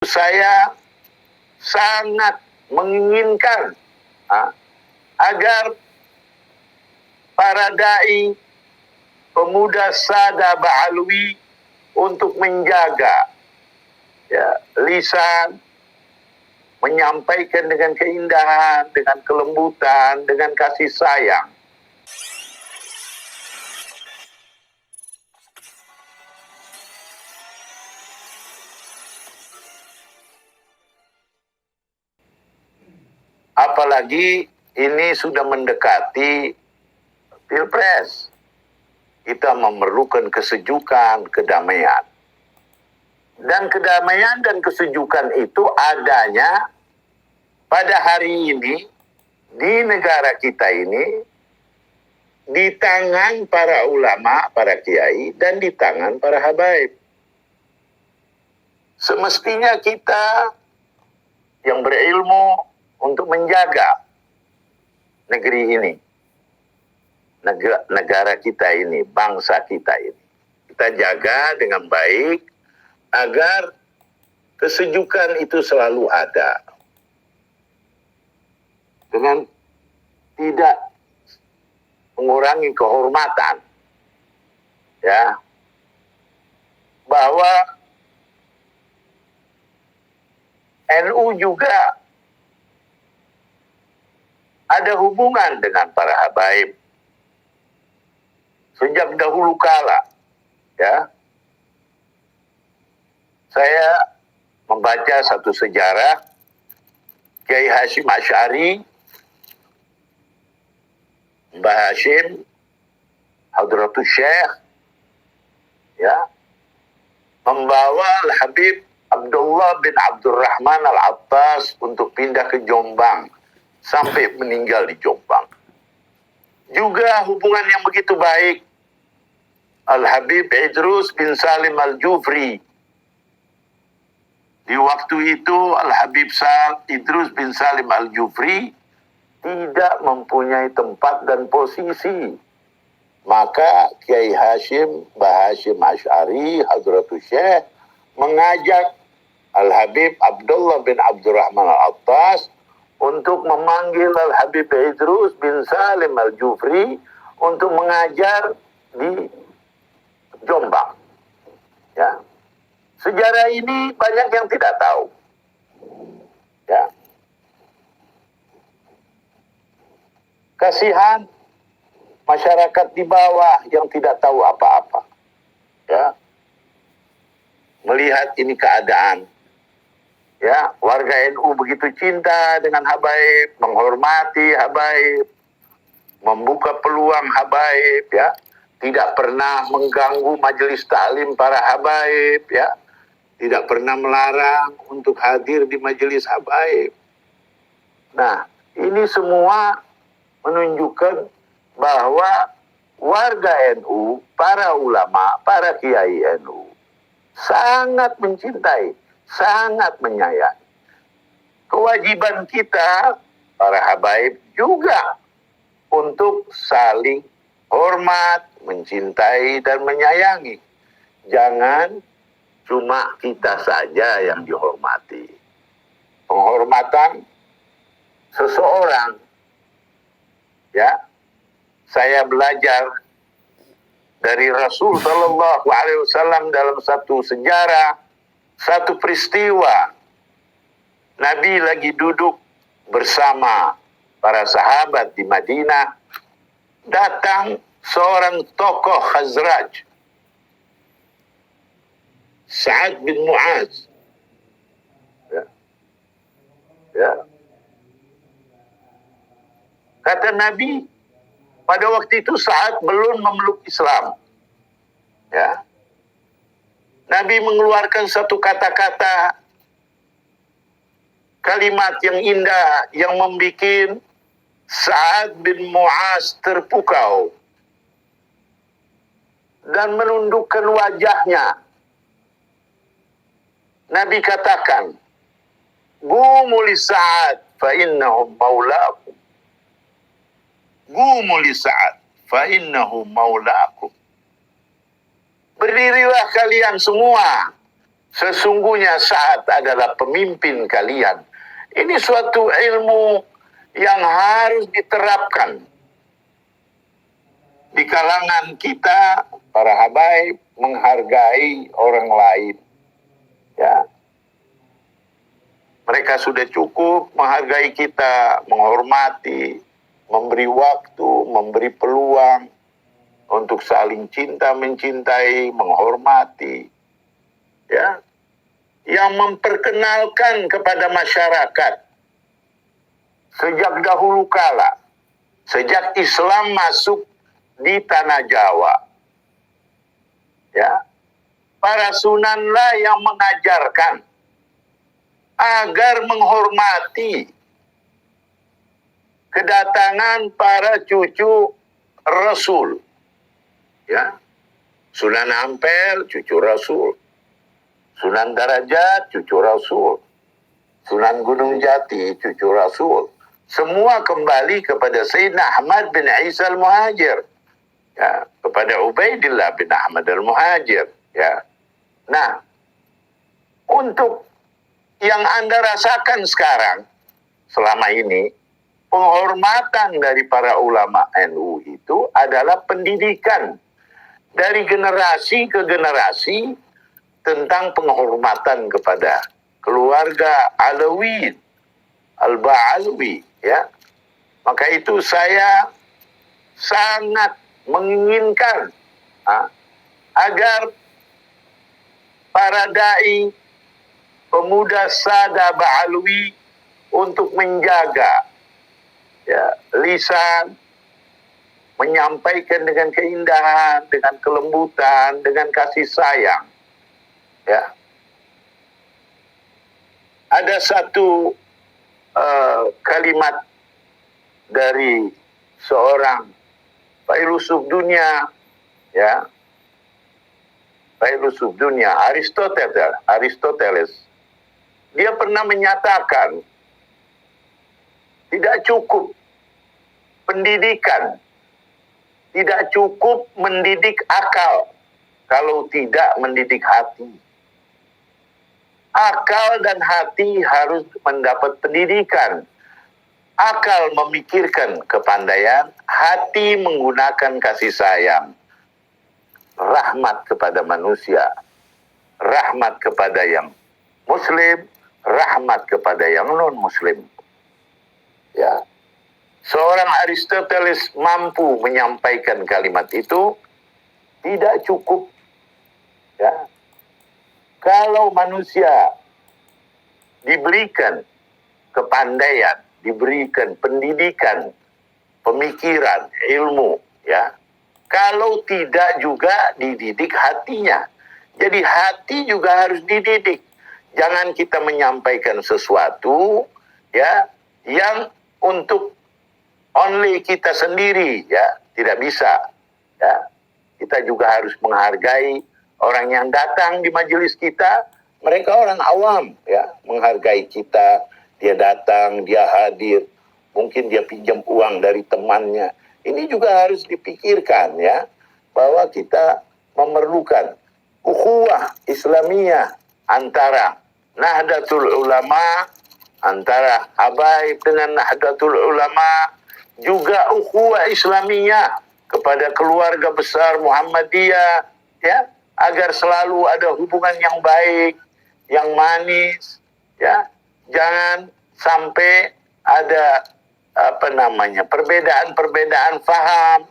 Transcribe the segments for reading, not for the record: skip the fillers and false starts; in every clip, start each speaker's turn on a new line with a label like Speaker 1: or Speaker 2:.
Speaker 1: Saya sangat menginginkan agar para dai, pemuda Sada Ba'alwi untuk menjaga lisan, menyampaikan dengan keindahan, dengan kelembutan, dengan kasih sayang. Apalagi ini sudah mendekati Pilpres. Kita memerlukan kesejukan, kedamaian. Dan kedamaian dan kesejukan itu adanya pada hari ini di negara kita ini di tangan para ulama, para kiai, dan di tangan para habaib. Semestinya kita yang berilmu untuk menjaga negeri ini, negara kita ini, bangsa kita ini. Kita jaga dengan baik agar kesejukan itu selalu ada. Dengan tidak mengurangi kehormatan. Ya. Bahwa NU juga ada hubungan dengan para habaib sejak dahulu kala. Ya, saya membaca satu sejarah Kiai Hasyim Asy'ari, Mbah Hashim, Hadratus Syekh, ya, membawa Al-Habib Abdullah bin Abdurrahman Al-Abbas untuk pindah ke Jombang sampai meninggal di Jombang. Juga hubungan yang begitu baik Al-Habib Idrus bin Salim Al-Jufri. Di waktu itu Al-Habib Idrus bin Salim Al-Jufri tidak mempunyai tempat dan posisi. Maka Kiai Hasyim, Mbah Hashim Asy'ari, Hadratus Syekh mengajak Al-Habib Abdullah bin Abdurrahman Al-Abbas untuk memanggil Al-Habib Idrus bin Salim Al-Jufri untuk mengajar di Jombang. Ya. Sejarah ini banyak yang tidak tahu. Ya. Kasihan masyarakat di bawah yang tidak tahu apa-apa. Ya. Melihat ini keadaan. Ya, warga NU begitu cinta dengan habaib, menghormati habaib, membuka peluang habaib, ya, tidak pernah mengganggu majelis taklim para habaib, ya, tidak pernah melarang untuk hadir di majelis habaib. Nah, ini semua menunjukkan bahwa warga NU, para ulama, para kiai NU sangat mencintai, sangat menyayangi. Kewajiban kita, para habaib juga untuk saling hormat, mencintai, dan menyayangi. Jangan cuma kita saja yang dihormati. Penghormatan seseorang, ya, saya belajar dari Rasul Sallallahu Alaihi Wasallam dalam satu sejarah, satu peristiwa. Nabi lagi duduk bersama para sahabat di Madinah. Datang seorang tokoh Khazraj, Sa'ad bin Mu'az. Ya. Ya. Kata Nabi, pada waktu itu Sa'ad belum memeluk Islam. Ya. Nabi mengeluarkan satu kata-kata, kalimat yang indah yang membuat Sa'ad bin Mu'az terpukau dan menundukkan wajahnya. Nabi katakan, "Gumu li Sa'ad fa innahu maulakum." Gumu li Sa'ad fa innahu maulakum. Berdirilah kalian semua Sesungguhnya saat adalah pemimpin kalian. Ini suatu ilmu yang harus diterapkan di kalangan kita, para habaib, menghargai orang lain. Ya, mereka sudah cukup menghargai kita, menghormati, memberi waktu, memberi peluang untuk saling cinta, mencintai, menghormati. Ya, yang memperkenalkan kepada masyarakat sejak dahulu kala, sejak Islam masuk di tanah Jawa. Ya, para sunanlah yang mengajarkan agar menghormati kedatangan para cucu Rasul. Ya, Sunan Ampel, cucu Rasul. Sunan Darajat, cucu Rasul. Sunan Gunung Jati, cucu Rasul. Semua kembali kepada Sayyidina Ahmad bin Isa al-Muhajir. Ya, kepada Ubaidillah bin Ahmad al-Muhajir. Ya. Nah, untuk yang Anda rasakan sekarang, selama ini, penghormatan dari para ulama NU itu adalah pendidikan dari generasi ke generasi tentang penghormatan kepada keluarga Alawiyyin, Al-Ba'alwi, ya. Maka itu saya sangat menginginkan agar para dai, pemuda sada Ba'alwi untuk menjaga ya, lisan, menyampaikan dengan keindahan, dengan kelembutan, dengan kasih sayang. Ya, ada satu kalimat dari seorang filsuf dunia, ya, filsuf dunia Aristoteles. Dia pernah menyatakan tidak cukup pendidikan, tidak cukup mendidik akal kalau tidak mendidik hati. Akal dan hati harus mendapat pendidikan. Akal memikirkan kepandaian, hati menggunakan kasih sayang, rahmat kepada manusia, rahmat kepada yang muslim, rahmat kepada yang non-muslim. Ya. Seorang Aristoteles mampu menyampaikan kalimat itu, tidak cukup. Ya. Kalau manusia diberikan kepandaian, diberikan pendidikan, pemikiran, ilmu, ya. Kalau tidak juga dididik hatinya. Jadi hati juga harus dididik. Jangan kita menyampaikan sesuatu ya yang untuk only kita sendiri, ya, tidak bisa. Ya. Kita juga harus menghargai orang yang datang di majelis kita. Mereka orang awam, ya, menghargai kita. Dia datang, dia hadir, mungkin dia pinjam uang dari temannya. Ini juga harus dipikirkan, ya, bahwa kita memerlukan ukhuwah Islamiyah antara Nahdlatul Ulama, antara habaib dengan Nahdlatul Ulama, juga ukhuwah Islamiyah kepada keluarga besar Muhammadiyah, ya, agar selalu ada hubungan yang baik, yang manis, ya. Jangan sampai ada perbedaan-perbedaan faham,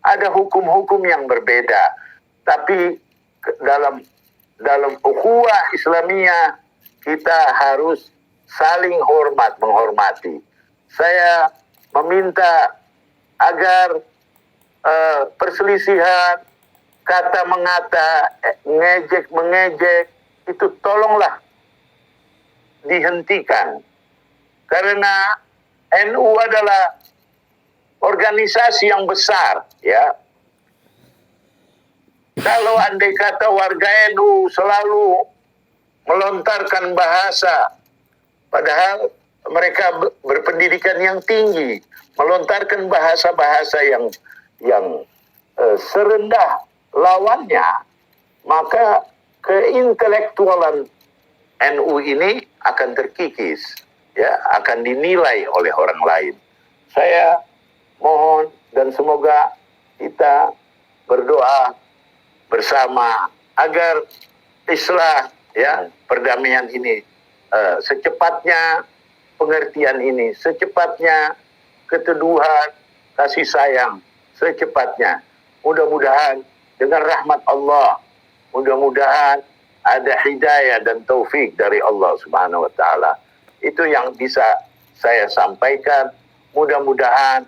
Speaker 1: ada hukum-hukum yang berbeda. Tapi dalam ukhuwah Islamiyah kita harus saling menghormati. Saya meminta agar perselisihan, kata mengata, ngejek-mengejek, itu tolonglah dihentikan. Karena NU adalah organisasi yang besar, ya. Kalau andai kata warga NU selalu melontarkan bahasa, padahal mereka berpendidikan yang tinggi, melontarkan bahasa-bahasa yang serendah lawannya, maka keintelektualan NU ini akan terkikis, ya, akan dinilai oleh orang lain. Saya mohon dan semoga kita berdoa bersama agar islah, ya, perdamaian ini secepatnya, pengertian ini secepatnya, keteduhan, kasih sayang secepatnya. Mudah-mudahan dengan rahmat Allah, mudah-mudahan ada hidayah dan taufik dari Allah Subhanahu wa taala. Itu yang bisa saya sampaikan. Mudah-mudahan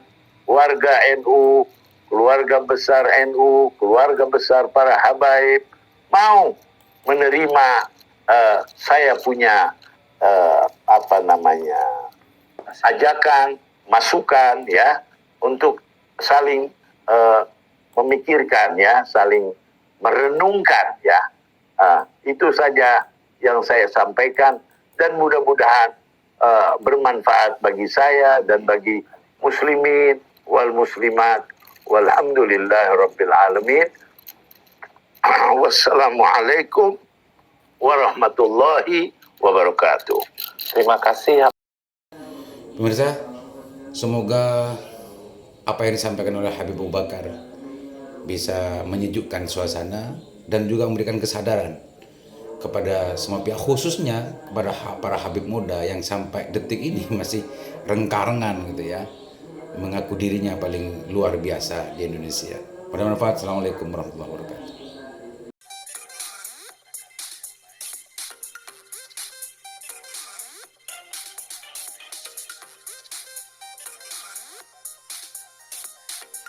Speaker 1: warga NU, keluarga besar NU, keluarga besar para habaib mau menerima saya punya ajakan, masukan, ya, untuk saling memikirkan, ya, saling merenungkan, ya. Itu saja yang saya sampaikan, dan mudah-mudahan bermanfaat bagi saya dan bagi muslimin wal muslimat. Walhamdulillahirabbil alamin. Wassalamualaikum warahmatullahi wabarakatuh. Terima kasih.
Speaker 2: Pemirsa, semoga apa yang disampaikan oleh Habib Abu Bakar bisa menyejukkan suasana dan juga memberikan kesadaran kepada semua pihak, khususnya kepada para Habib muda yang sampai detik ini masih rengkarengan gitu ya, mengaku dirinya paling luar biasa di Indonesia. Pada manfaat. Assalamualaikum warahmatullahi wabarakatuh.